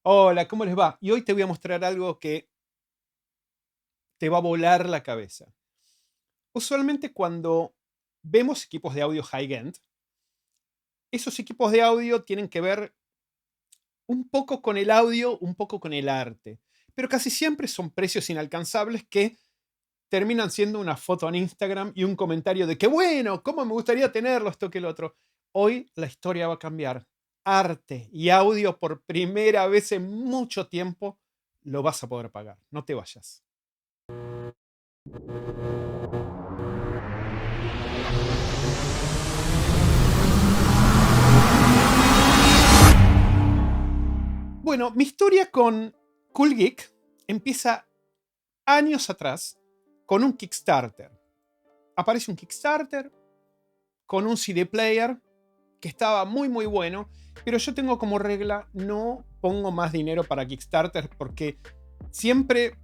Hola, ¿cómo les va? Y hoy te voy a mostrar algo que te va a volar la cabeza. Usualmente cuando vemos equipos de audio high-end, esos equipos de audio tienen que ver un poco con el audio, un poco con el arte, pero casi siempre son precios inalcanzables que terminan siendo una foto en Instagram y un comentario de que bueno, cómo me gustaría tenerlo, esto que el otro. Hoy la historia va a cambiar. Arte y audio por primera vez en mucho tiempo lo vas a poder pagar. No te vayas. Bueno, mi historia con Cool Geek empieza años atrás con un Kickstarter. Aparece un Kickstarter con un CD player que estaba muy muy bueno, pero yo tengo como regla no pongo más dinero para Kickstarter porque siempre,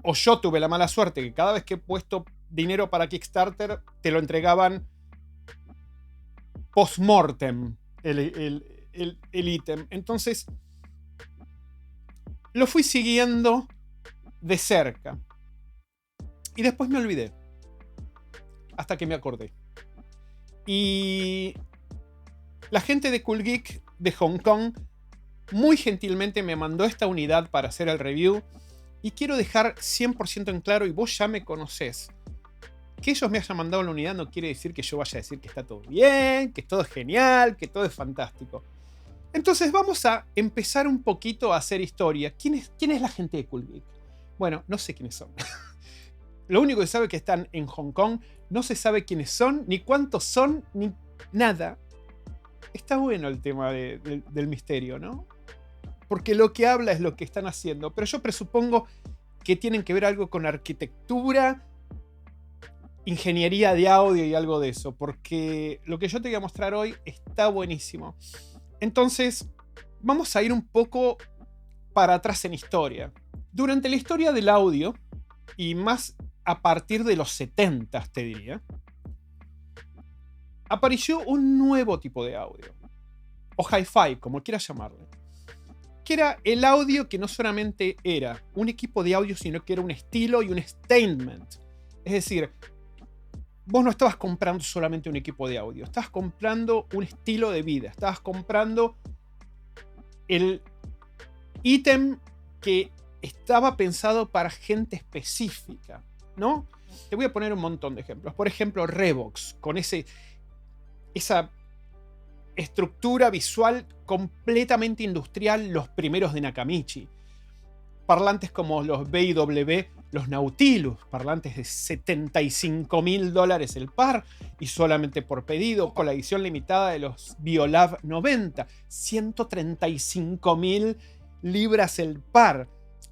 o yo tuve la mala suerte que cada vez que he puesto dinero para Kickstarter te lo entregaban post-mortem el ítem. Entonces lo fui siguiendo de cerca. Y después me olvidé. Hasta que me acordé. Y la gente de Cool Geek de Hong Kong muy gentilmente me mandó esta unidad para hacer el review. Y quiero dejar 100% en claro, y vos ya me conocés, que ellos me hayan mandado la unidad no quiere decir que yo vaya a decir que está todo bien, que todo es genial, que todo es fantástico. Entonces vamos a empezar un poquito a hacer historia. ¿Quién es la gente de Cool Geek? Bueno, no sé quiénes son. Lo único que se sabe es que están en Hong Kong. No se sabe quiénes son, ni cuántos son, ni nada. Está bueno el tema del misterio, ¿no? Porque lo que habla es lo que están haciendo. Pero yo presupongo que tienen que ver algo con arquitectura, ingeniería de audio y algo de eso. Porque lo que yo te voy a mostrar hoy está buenísimo. Entonces, vamos a ir un poco para atrás en historia. Durante la historia del audio, y más a partir de los 70, te diría, apareció un nuevo tipo de audio, o hi-fi, como quieras llamarle, que era el audio que no solamente era un equipo de audio, sino que era un estilo y un statement. Es decir, vos no estabas comprando solamente un equipo de audio, estabas comprando un estilo de vida, estabas comprando el ítem que estaba pensado para gente específica, ¿no? Te voy a poner un montón de ejemplos. Por ejemplo, Revox, con esa estructura visual completamente industrial, los primeros de Nakamichi. Parlantes como los BW, los Nautilus, parlantes de $75.000 el par y solamente por pedido, con la edición limitada de los Biolab 90, 135.000 libras el par.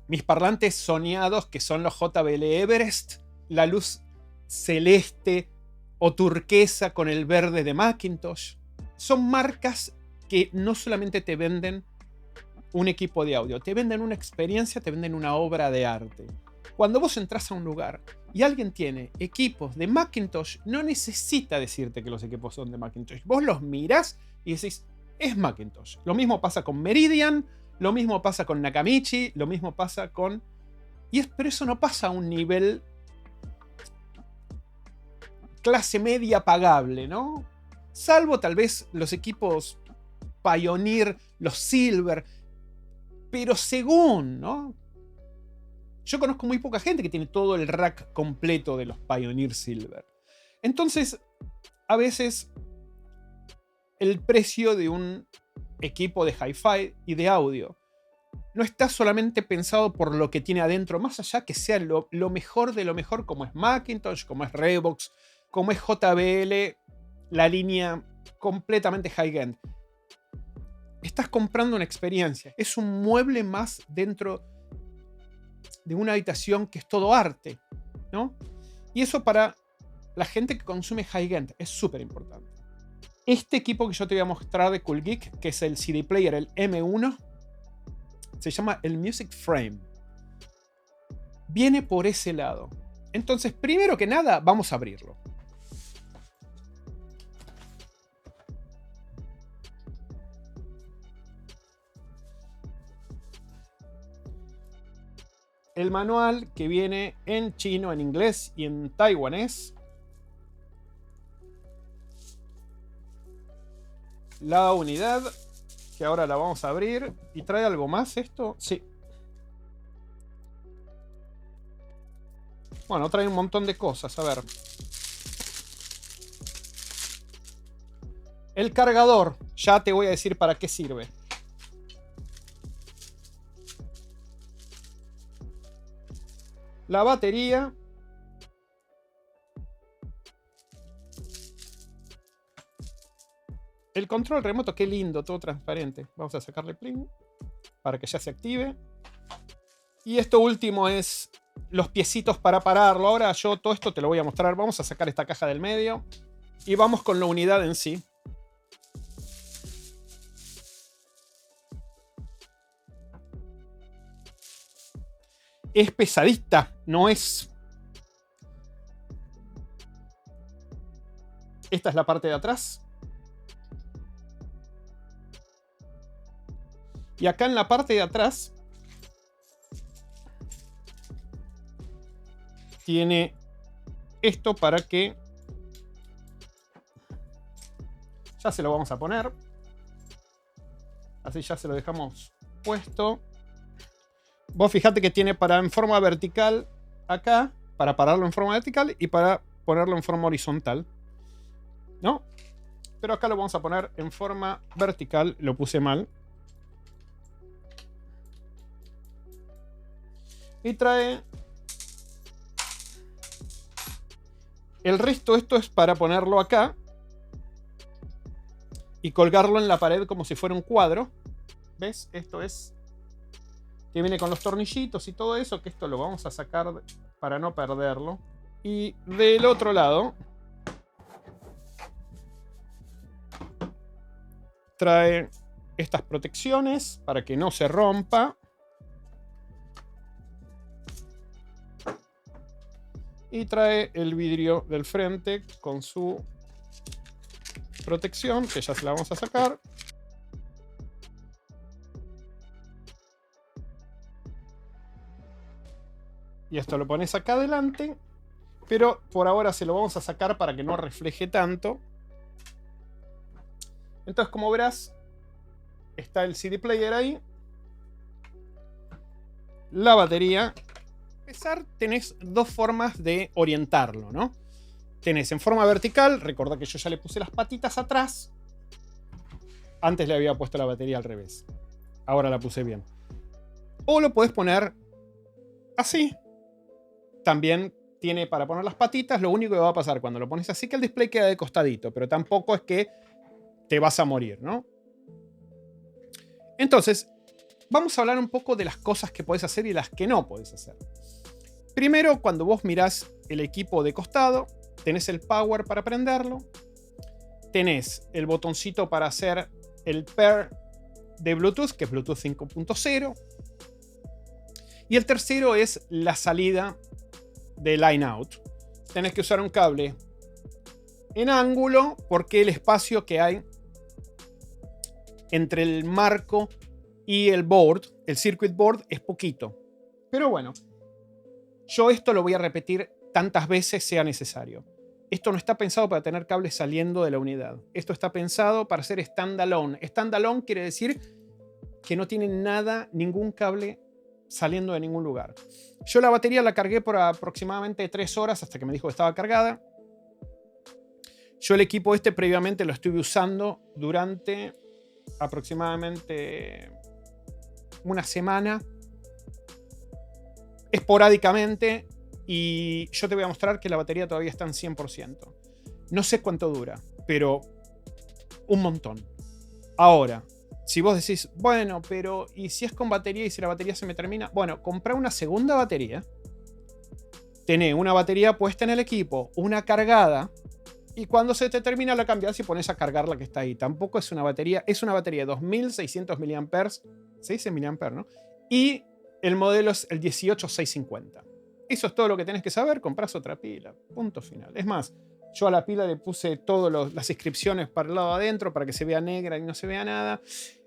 Mis parlantes soñados, que son los JBL Everest, la luz celeste o turquesa con el verde de Macintosh. Son marcas que no solamente te venden un equipo de audio, te venden una experiencia, te venden una obra de arte. Cuando vos entras a un lugar y alguien tiene equipos de Macintosh, no necesita decirte que los equipos son de Macintosh. Vos los mirás y decís, es Macintosh. Lo mismo pasa con Meridian, lo mismo pasa con Nakamichi, lo mismo pasa con... pero eso no pasa a un nivel clase media pagable, ¿no? Salvo tal vez los equipos Pioneer, los Silver, pero según, ¿no? Yo conozco muy poca gente que tiene todo el rack completo de los Pioneer Silver. Entonces, a veces el precio de un equipo de hi-fi y de audio no está solamente pensado por lo que tiene adentro, más allá que sea lo mejor de lo mejor, como es Macintosh, como es Revox, como es JBL, la línea completamente high-end. Estás comprando una experiencia. Es un mueble más dentro de una habitación que es todo arte, ¿no? Y eso para la gente que consume high-end es súper importante. Este equipo que yo te voy a mostrar de Cool Geek, que es el CD player, el M1, se llama el Music Frame. Viene por ese lado. Entonces, primero que nada, vamos a abrirlo. el manual que viene en chino, en inglés y en taiwanés. La unidad, que ahora la vamos a abrir. ¿Y trae algo más esto? Sí. Bueno, trae un montón de cosas. A ver. El cargador. Ya te voy a decir para qué sirve. La batería. El control remoto, qué lindo, todo transparente. Vamos a sacarle plin para que ya se active. Y esto último es los piecitos para pararlo. Ahora yo todo esto te lo voy a mostrar. Vamos a sacar esta caja del medio y vamos con la unidad en sí. Es pesadita, no es... Esta es la parte de atrás. Y acá en la parte de atrás tiene esto para que... Ya se lo vamos a poner. Así ya se lo dejamos puesto. Vos fijate que tiene para en forma vertical acá, para pararlo en forma vertical y para ponerlo en forma horizontal. ¿No? Pero acá lo vamos a poner en forma vertical. Lo puse mal. Y trae... El resto, esto es para ponerlo acá. Y colgarlo en la pared como si fuera un cuadro. ¿Ves? Esto es... Que viene con los tornillitos y todo eso. Que esto lo vamos a sacar para no perderlo. Y del otro lado... Trae estas protecciones para que no se rompa. Y trae el vidrio del frente con su protección, que ya se la vamos a sacar. Y esto lo pones acá adelante. Pero por ahora se lo vamos a sacar para que no refleje tanto. Entonces, como verás, está el CD player ahí. La batería. Para empezar, tenés dos formas de orientarlo, ¿no? Tenés en forma vertical. Recordá que yo ya le puse las patitas atrás. Antes le había puesto la batería al revés. Ahora la puse bien. O lo podés poner así. También tiene para poner las patitas. Lo único que va a pasar cuando lo pones así, que el display queda de costadito. Pero tampoco es que te vas a morir, ¿no? Entonces, vamos a hablar un poco de las cosas que podés hacer y las que no podés hacer. Primero, cuando vos mirás el equipo de costado, tenés el power para prenderlo, tenés el botoncito para hacer el pair de Bluetooth, que es Bluetooth 5.0, y el tercero es la salida de line out. Tenés que usar un cable en ángulo porque el espacio que hay entre el marco y el board, el circuit board, es poquito. Pero bueno, yo esto lo voy a repetir tantas veces sea necesario. Esto no está pensado para tener cables saliendo de la unidad. Esto está pensado para ser standalone. Standalone quiere decir que no tiene nada, ningún cable saliendo de ningún lugar. Yo la batería la cargué por aproximadamente 3 horas hasta que me dijo que estaba cargada. Yo el equipo este previamente lo estuve usando durante aproximadamente una semana, esporádicamente, y yo te voy a mostrar que la batería todavía está en 100%. No sé cuánto dura, pero un montón. Ahora, si vos decís, bueno, pero ¿y si es con batería y si la batería se me termina? Bueno, comprá una segunda batería. Tenés una batería puesta en el equipo, una cargada, y cuando se te termina la cambias y pones a cargar la que está ahí. Tampoco es una batería, es una batería de 2600 mAh, se dice mAh, ¿no? Y el modelo es el 18650. Eso es todo lo que tenés que saber, comprás otra pila, punto final. Es más, yo a la pila le puse todas las inscripciones para el lado adentro para que se vea negra y no se vea nada.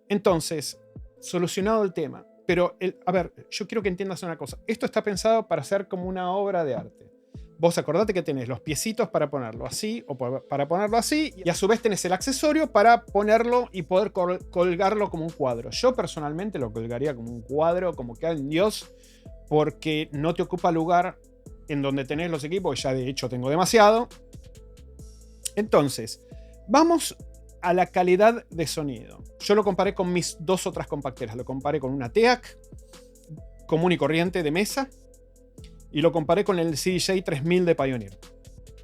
Entonces, solucionado el tema. Pero, a ver, yo quiero que entiendas una cosa. Esto está pensado para ser como una obra de arte. Vos acordate que tenés los piecitos para ponerlo así o para ponerlo así, y a su vez tenés el accesorio para ponerlo y poder colgarlo como un cuadro. Yo personalmente lo colgaría como un cuadro, como que en Dios, porque no te ocupa lugar en donde tenés los equipos, que ya de hecho tengo demasiado. Entonces, vamos a la calidad de sonido. Yo lo comparé con mis dos otras compacteras. Lo comparé con una TEAC común y corriente de mesa y lo comparé con el CDJ 3000 de Pioneer.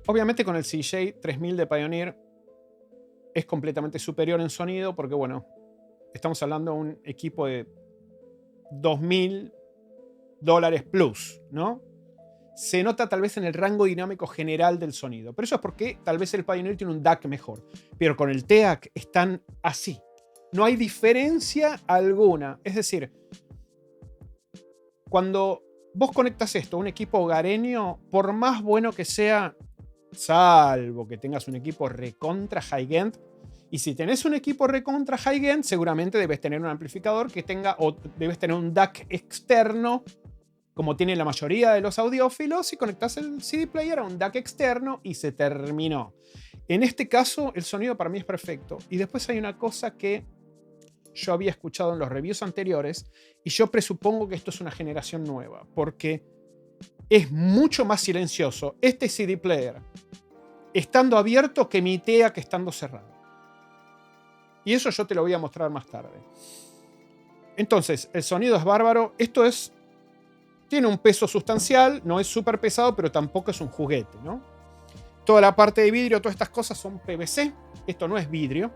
Obviamente con el CDJ 3000 de Pioneer es completamente superior en sonido porque, bueno, estamos hablando de un equipo de $2000 plus, ¿no? Se nota tal vez en el rango dinámico general del sonido. Pero eso es porque tal vez el Pioneer tiene un DAC mejor. Pero con el TEAC están así. No hay diferencia alguna. Es decir, cuando vos conectas esto a un equipo hogareño, por más bueno que sea, salvo que tengas un equipo recontra high-end, y si tenés un equipo recontra high-end, seguramente debes tener un amplificador que tenga, o debes tener un DAC externo, como tiene la mayoría de los audiófilos, y conectás el CD player a un DAC externo y se terminó. En este caso, el sonido para mí es perfecto. Y después hay una cosa que yo había escuchado en los reviews anteriores, y yo presupongo que esto es una generación nueva, porque es mucho más silencioso este CD player estando abierto que mi TEAC estando cerrado. Y eso yo te lo voy a mostrar más tarde. Entonces, el sonido es bárbaro. Esto tiene un peso sustancial, no es súper pesado, pero tampoco es un juguete, ¿no? Toda la parte de vidrio, todas estas cosas son PVC. Esto no es vidrio.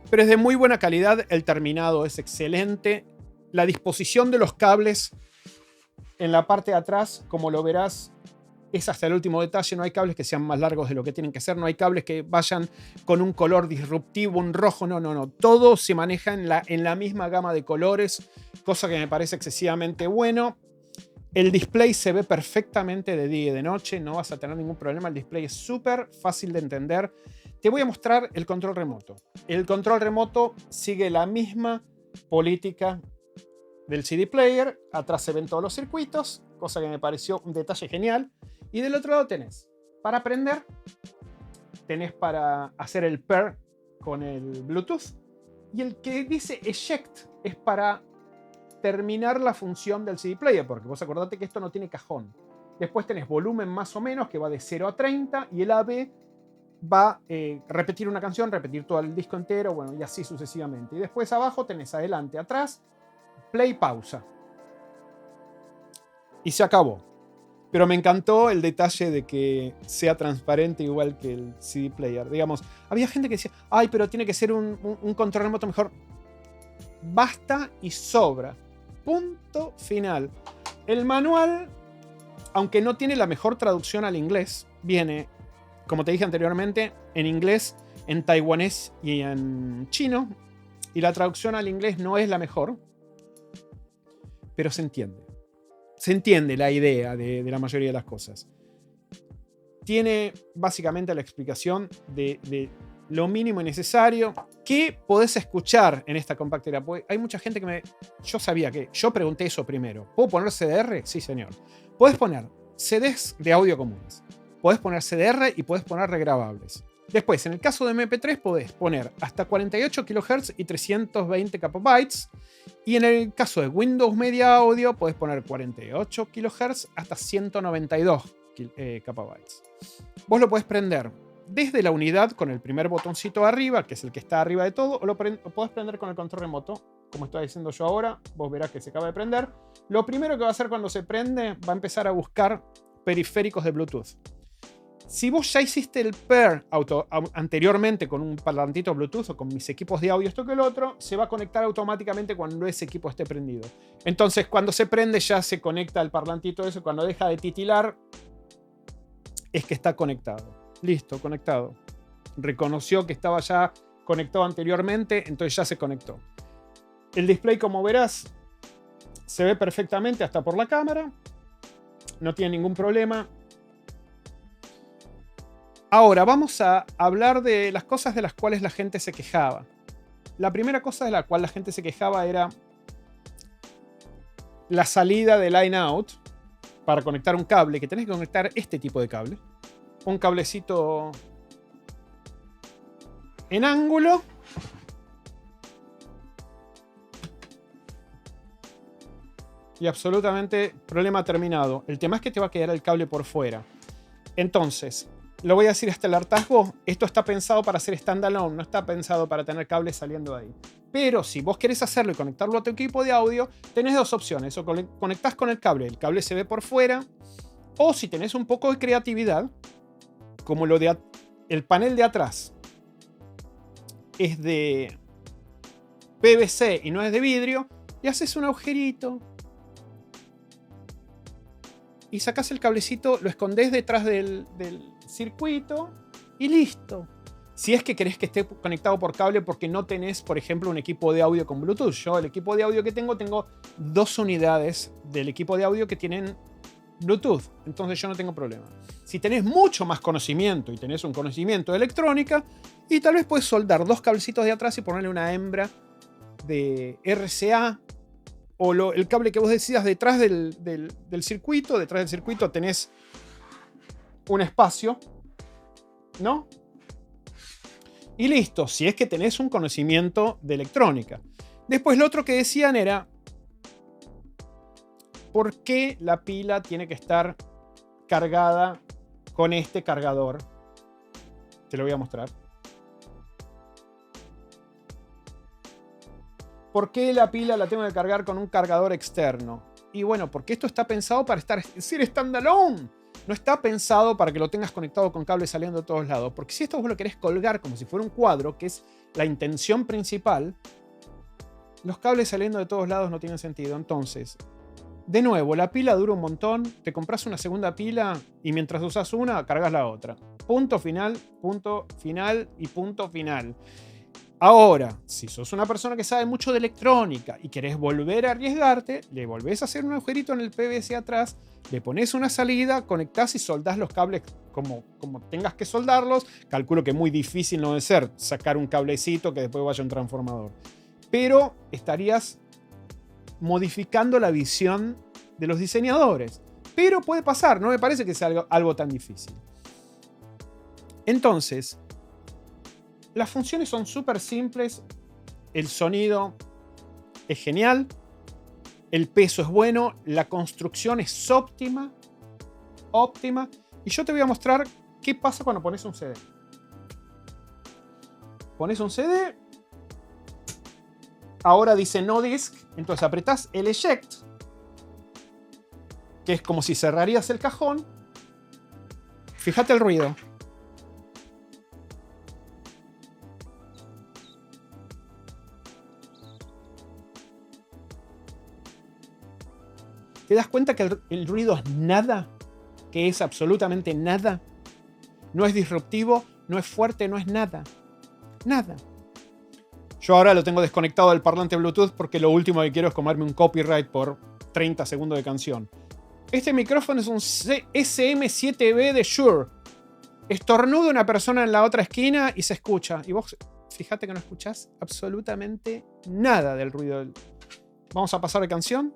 Pero es de muy buena calidad. El terminado es excelente. La disposición de los cables en la parte de atrás, como lo verás, es hasta el último detalle. No hay cables que sean más largos de lo que tienen que ser. No hay cables que vayan con un color disruptivo, un rojo. No. Todo se maneja en la misma gama de colores, cosa que me parece excesivamente bueno. El display se ve perfectamente de día y de noche. No vas a tener ningún problema. El display es súper fácil de entender. Te voy a mostrar el control remoto. El control remoto sigue la misma política del CD player. Atrás se ven todos los circuitos, cosa que me pareció un detalle genial. Y del otro lado tenés para prender, tenés para hacer el pair con el Bluetooth, y el que dice eject es para terminar la función del CD player, porque vos acordate que esto no tiene cajón. Después tenés volumen más o menos que va de 0 a 30 y el AB va a repetir una canción, repetir todo el disco entero, bueno, y así sucesivamente. Y después abajo tenés adelante, atrás, play, pausa. Y se acabó. Pero me encantó el detalle de que sea transparente igual que el CD player. Digamos, había gente que decía, ay, pero tiene que ser un control remoto mejor. Basta y sobra. Punto final. El manual, aunque no tiene la mejor traducción al inglés, viene, como te dije anteriormente, en inglés, en taiwanés y en chino. Y la traducción al inglés no es la mejor, pero se entiende. Se entiende la idea de la mayoría de las cosas. Tiene básicamente la explicación de lo mínimo y necesario que podés escuchar en esta compactera. Hay mucha gente que yo sabía que... Yo pregunté eso primero. ¿Puedo poner CDR? Sí, señor. Podés poner CDs de audio comunes. Podés poner CDR y podés poner regrabables. Después, en el caso de MP3, podés poner hasta 48 kHz y 320 KB. Y en el caso de Windows Media Audio, podés poner 48 kHz hasta 192 KB. Vos lo podés prender desde la unidad con el primer botoncito arriba, que es el que está arriba de todo, o lo podés prender con el control remoto, como estoy diciendo yo ahora. Vos verás que se acaba de prender. Lo primero que va a hacer cuando se prende, va a empezar a buscar periféricos de Bluetooth. Si vos ya hiciste el pair anteriormente con un parlantito Bluetooth o con mis equipos de audio, esto que el otro, se va a conectar automáticamente cuando ese equipo esté prendido. Entonces, cuando se prende, ya se conecta el parlantito ese. Cuando deja de titilar, es que está conectado. Listo, conectado. Reconoció que estaba ya conectado anteriormente, entonces ya se conectó. El display, como verás, se ve perfectamente hasta por la cámara. No tiene ningún problema. Ahora, vamos a hablar de las cosas de las cuales la gente se quejaba. La primera cosa de la cual la gente se quejaba era la salida de line out para conectar un cable, que tenés que conectar este tipo de cable. Un cablecito en ángulo. Y absolutamente problema terminado. El tema es que te va a quedar el cable por fuera. Entonces, lo voy a decir hasta el hartazgo. Esto está pensado para ser standalone, no está pensado para tener cables saliendo de ahí. Pero si vos querés hacerlo y conectarlo a tu equipo de audio, tenés dos opciones. O conectás con el cable se ve por fuera. O si tenés un poco de creatividad, como lo de el panel de atrás es de PVC y no es de vidrio, y haces un agujerito y sacás el cablecito, lo escondés detrás del circuito y listo. Si es que querés que esté conectado por cable porque no tenés, por ejemplo, un equipo de audio con Bluetooth. Yo el equipo de audio que tengo 2 unidades del equipo de audio que tienen Bluetooth. Entonces yo no tengo problema. Si tenés mucho más conocimiento y tenés un conocimiento de electrónica, y tal vez puedes soldar 2 cablecitos de atrás y ponerle una hembra de RCA o el cable que vos decidas detrás del circuito. Detrás del circuito tenés un espacio, ¿no? Y listo, si es que tenés un conocimiento de electrónica. Después lo otro que decían era, ¿por qué la pila tiene que estar cargada con este cargador? Te lo voy a mostrar. ¿Por qué la pila la tengo que cargar con un cargador externo? Y bueno, porque esto está pensado para ser standalone. No está pensado para que lo tengas conectado con cables saliendo de todos lados. Porque si esto vos lo querés colgar como si fuera un cuadro, que es la intención principal, los cables saliendo de todos lados no tienen sentido. Entonces, de nuevo, la pila dura un montón. Te compras una segunda pila y mientras usas una, cargas la otra. Punto final y punto final. Ahora, si sos una persona que sabe mucho de electrónica y querés volver a arriesgarte, le volvés a hacer un agujerito en el PVC atrás, le pones una salida, conectás y soldás los cables como tengas que soldarlos. Calculo que muy difícil no debe ser sacar un cablecito que después vaya a un transformador. Pero estarías modificando la visión de los diseñadores. Pero puede pasar, no me parece que sea algo tan difícil. Entonces, las funciones son súper simples. El sonido es genial. El peso es bueno. La construcción es óptima. Y yo te voy a mostrar qué pasa cuando pones un CD. Pones un CD. Ahora dice no disk. Entonces apretás el eject, que es como si cerrarías el cajón. Fíjate el ruido. ¿Te das cuenta que el ruido es nada? Que es absolutamente nada. No es disruptivo, no es fuerte, no es nada. Nada. Yo ahora lo tengo desconectado del parlante Bluetooth porque lo último que quiero es comerme un copyright por 30 segundos de canción. Este micrófono es un SM7B de Shure. Estornuda una persona en la otra esquina y se escucha. Y vos, fíjate que no escuchás absolutamente nada del ruido. Vamos a pasar de canción.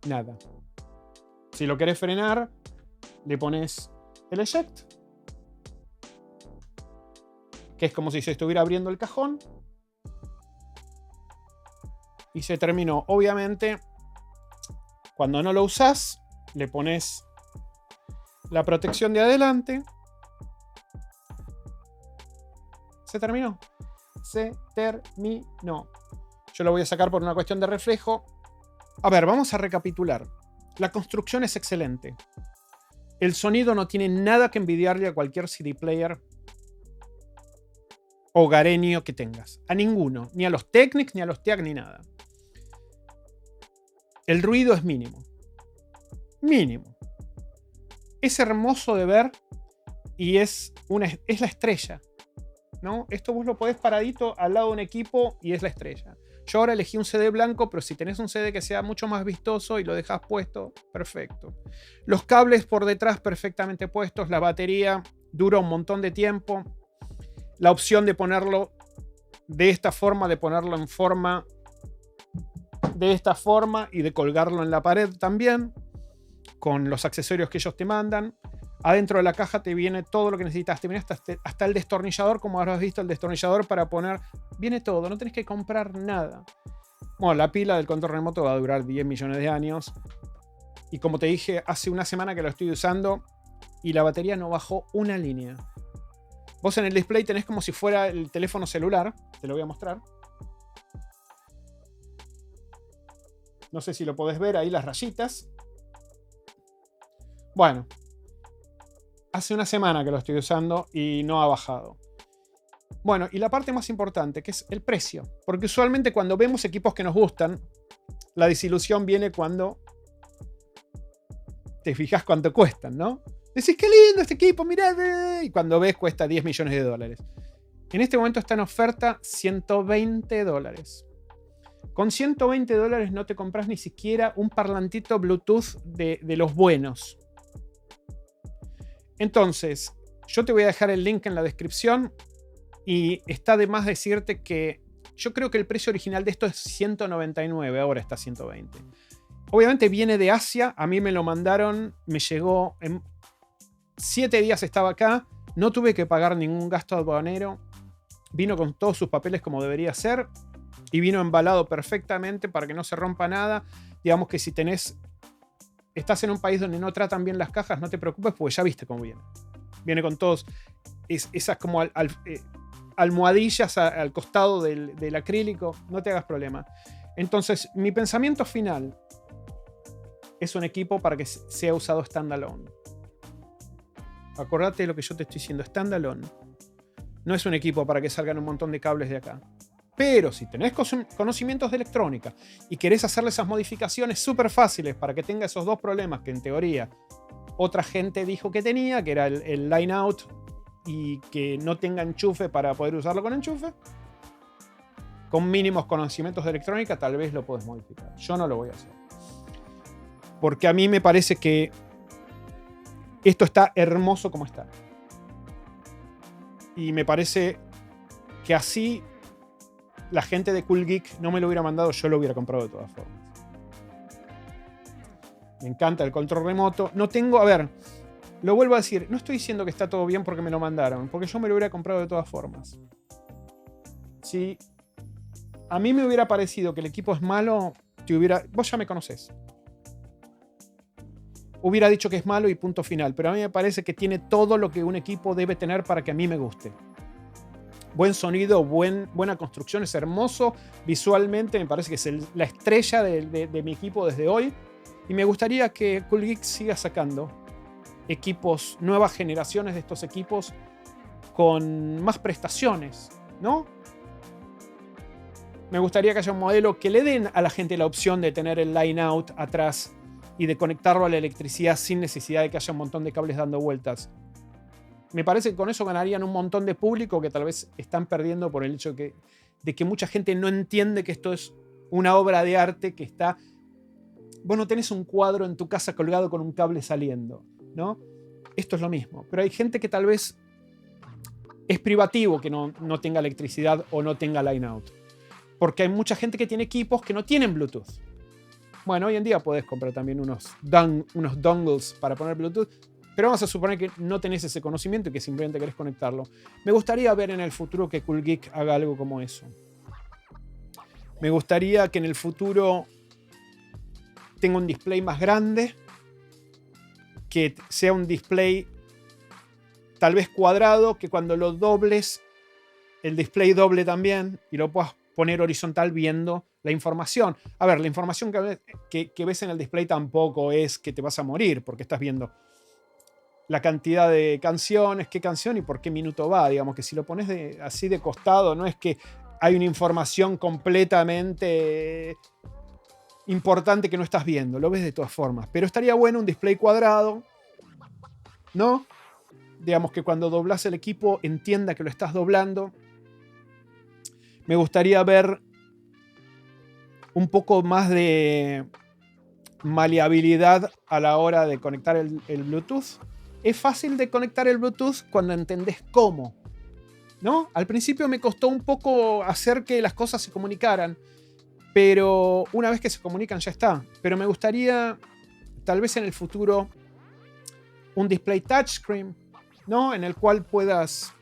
Nada. Si lo querés frenar, le pones el eject, que es como si se estuviera abriendo el cajón. Y se terminó. Obviamente, cuando no lo usás, le pones la protección de adelante. Se terminó. Se terminó. Yo lo voy a sacar por una cuestión de reflejo. A ver, vamos a recapitular. La construcción es excelente. El sonido no tiene nada que envidiarle a cualquier CD player hogareño que tengas. A ninguno. Ni a los Technics, ni a los TEAC, ni nada. El ruido es mínimo. Mínimo. Es hermoso de ver y es la estrella, ¿no? Esto vos lo podés paradito al lado de un equipo y es la estrella. Yo ahora elegí un CD blanco, pero si tenés un CD que sea mucho más vistoso y lo dejás puesto, perfecto. Los cables por detrás perfectamente puestos, la batería dura un montón de tiempo. La opción de ponerlo de esta forma, de ponerlo en forma de esta forma y de colgarlo en la pared también, con los accesorios que ellos te mandan. Adentro de la caja te viene todo lo que necesitas. Te viene hasta el destornillador, como habrás visto, el destornillador para poner. Viene todo, no tenés que comprar nada. Bueno, la pila del control remoto va a durar 10 millones de años. Y como te dije, hace una semana que lo estoy usando y la batería no bajó una línea. Vos en el display tenés como si fuera el teléfono celular. Te lo voy a mostrar. No sé si lo podés ver ahí, las rayitas. Bueno, hace una semana que lo estoy usando y no ha bajado. Bueno, y la parte más importante, que es el precio. Porque usualmente cuando vemos equipos que nos gustan, la desilusión viene cuando te fijas cuánto cuestan, ¿no? Decís, qué lindo este equipo, mirá. Y cuando ves, cuesta 10 millones de dólares. En este momento está en oferta $120. Con $120 no te compras ni siquiera un parlantito Bluetooth de los buenos. Entonces, yo te voy a dejar el link en la descripción y está de más decirte que yo creo que el precio original de esto es 199, ahora está 120. Obviamente viene de Asia, a mí me lo mandaron, me llegó en 7 días estaba acá, no tuve que pagar ningún gasto aduanero, vino con todos sus papeles como debería ser y vino embalado perfectamente para que no se rompa nada. Digamos que si estás en un país donde no tratan bien las cajas, no te preocupes porque ya viste cómo viene. Viene con todos esas como almohadillas al costado del acrílico, no te hagas problema. Entonces, mi pensamiento final es un equipo para que sea usado standalone. Acordate de lo que yo te estoy diciendo, standalone. No es un equipo para que salgan un montón de cables de acá. Pero si tenés conocimientos de electrónica y querés hacerle esas modificaciones súper fáciles para que tenga esos dos problemas que en teoría otra gente dijo que tenía, que era el line out y que no tenga enchufe para poder usarlo con enchufe, con mínimos conocimientos de electrónica tal vez lo podés modificar. Yo no lo voy a hacer. Porque a mí me parece que esto está hermoso como está. Y me parece que así la gente de Cool Geek no me lo hubiera mandado, yo lo hubiera comprado de todas formas. Me encanta el control remoto. No tengo, a ver, lo vuelvo a decir, no estoy diciendo que está todo bien porque me lo mandaron, porque yo me lo hubiera comprado de todas formas. Si a mí me hubiera parecido que el equipo es malo, vos ya me conocés. Hubiera dicho que es malo y punto final, pero a mí me parece que tiene todo lo que un equipo debe tener para que a mí me guste. Buen sonido, buena construcción, es hermoso visualmente, me parece que es la estrella de mi equipo desde hoy. Y me gustaría que Cool Geek siga sacando equipos, nuevas generaciones de estos equipos con más prestaciones, ¿no? Me gustaría que haya un modelo que le den a la gente la opción de tener el line out atrás y de conectarlo a la electricidad sin necesidad de que haya un montón de cables dando vueltas. Me parece que con eso ganarían un montón de público que tal vez están perdiendo por el hecho de que mucha gente no entiende que esto es una obra de arte que está... Vos no tenés un cuadro en tu casa colgado con un cable saliendo, ¿no? Esto es lo mismo. Pero hay gente que tal vez es privativo que no tenga electricidad o no tenga line out. Porque hay mucha gente que tiene equipos que no tienen Bluetooth. Bueno, hoy en día podés comprar también unos dongles para poner Bluetooth. Pero vamos a suponer que no tenés ese conocimiento y que simplemente querés conectarlo. Me gustaría ver en el futuro que Cool Geek haga algo como eso. Me gustaría que en el futuro tenga un display más grande, que sea un display tal vez cuadrado, que cuando lo dobles, el display doble también y lo puedas poner horizontal viendo la información. A ver, la información que ves en el display tampoco es que te vas a morir, porque estás viendo la cantidad de canciones, qué canción y por qué minuto va. Digamos que si lo pones así de costado, no es que hay una información completamente importante que no estás viendo, lo ves de todas formas. Pero estaría bueno un display cuadrado, ¿no? Digamos que cuando doblas el equipo entienda que lo estás doblando. Me gustaría ver un poco más de maleabilidad a la hora de conectar el Bluetooth. Es fácil de conectar el Bluetooth cuando entendés cómo. ¿no? Al principio me costó un poco hacer que las cosas se comunicaran, pero una vez que se comunican ya está. Pero me gustaría, tal vez en el futuro, un display touchscreen, ¿no? En el cual puedas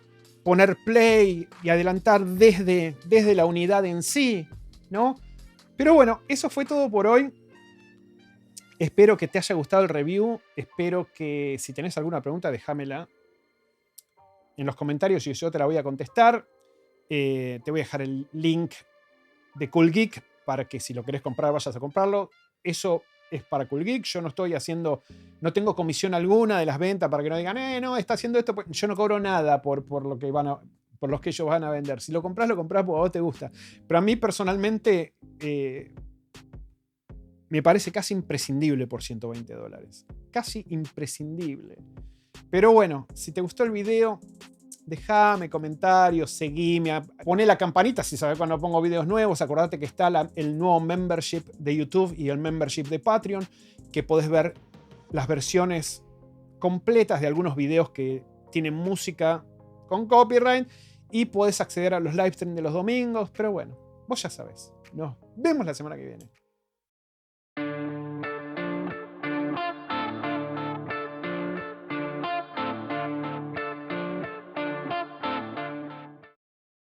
poner play y adelantar desde la unidad en sí, ¿no? Pero bueno, eso fue todo por hoy. Espero que te haya gustado el review. Espero que si tenés alguna pregunta, déjamela en los comentarios y yo te la voy a contestar. Te voy a dejar el link de Cool Geek para que si lo querés comprar vayas a comprarlo. Eso es para Cool Geek. Yo no estoy haciendo, no tengo comisión alguna de las ventas para que no digan, no, está haciendo esto. Yo no cobro nada por lo que por los que ellos van a vender. Si lo compras porque a vos te gusta. Pero a mí personalmente me parece casi imprescindible por $120. Casi imprescindible. Pero bueno, si te gustó el video, dejame comentarios, seguime, poné la campanita si sabes cuando pongo videos nuevos. Acordate que está el nuevo membership de YouTube y el membership de Patreon, que podés ver las versiones completas de algunos videos que tienen música con copyright y podés acceder a los live streams de los domingos. Pero bueno, vos ya sabés. Nos vemos la semana que viene.